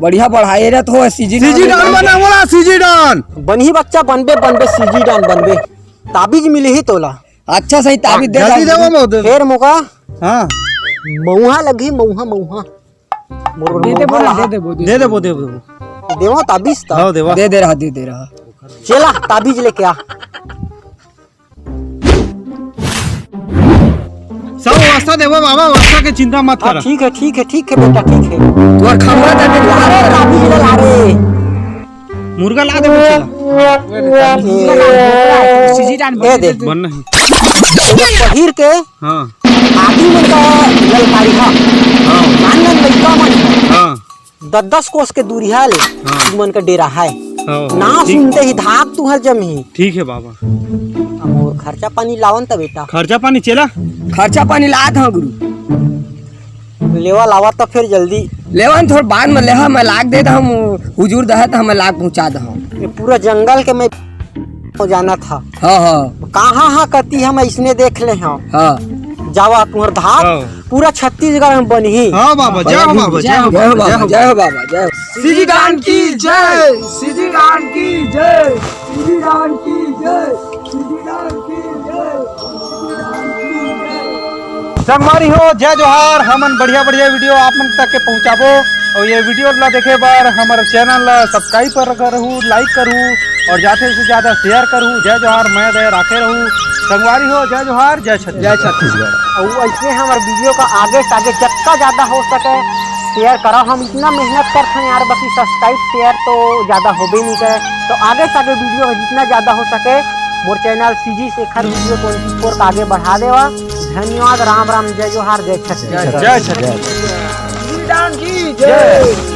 बढ़िया बढ़ाए रे तो सीजी डॉन बना बोला सीजी डॉन बनही बच्चा बनबे बनबे सीजी डान बनबे ताबीज मिली ही तोला अच्छा सही ताबीज दे जल्दी देवो मोदे फिर मोका हां मऊहा लगी मऊहा मऊहा दे दे बोला दे दे दे देवा ताबीज ता हां देवा दे रहा चला ताबीज लेके आ सब व्यवस्था देवो बाबा व्यवस्था की चिंता मत कर ठीक है बेटा ठीक है तोर खमरा दे दे अरे ताबीज ला रे मुर्गा ला दे चला सीजी डान दे दे बन नहीं पहिर के हां आदि में तो ललकारी हा हां मानन लइका मन हां 10 कोस के दूरी है ले मन का डेरा है ना ठीक सुनते ही धाक तू हर जमी ठीक है बाबा और खर्चा पानी लावन त बेटा खर्चा पानी चला खर्चा पानी लात हां गुरु लेवा लावा तो फिर जल्दी लेवन थोड़ बाद में लेहा मैं लाग दे हम हुजूर दहा त हम लाग पहुंचा दहा ये पूरा जंगल के मैं हो जाना था हां कहाँ करती हम इसने देख ले हाँ हां जावा तुम्हार धाक पूरा छत्तीसगढ़ में बनी हां बाबा जय हो बाबा जय हो बाबा जय सीजी डान की जय सीजी डान की जय सीजी डान की जय सीजी डान की जय संगवारी हो जय जोहार हमन बढ़िया वीडियो आप मन तक के पहुंचाबो और ये वीडियो ला देखे बार हमारे चैनल ला सब्सक्राइब करूँ लाइक करूँ और ज्यादा से ज्यादा शेयर करूँ जय जोहार मैं दे राखे रहूँ संगवारी हो जय जोहार जय छत्तीसगढ़ और ऐसे हमारे वीडियो का आगे से आगे जितना ज्यादा हो सके शेयर करो हम इतना मेहनत करते हैं यार बाकी सब्सक्राइब शेयर तो ज्यादा हो भी नहीं करे तो आगे से आगे वीडियो जितना ज्यादा हो सके मोर चैनल सीजी शेखर वीडियो 24 का आगे बढ़ा देवा धन्यवाद राम राम जय जोहार जय छत्तीसगढ़ जय छत्तीसगढ़ की जय।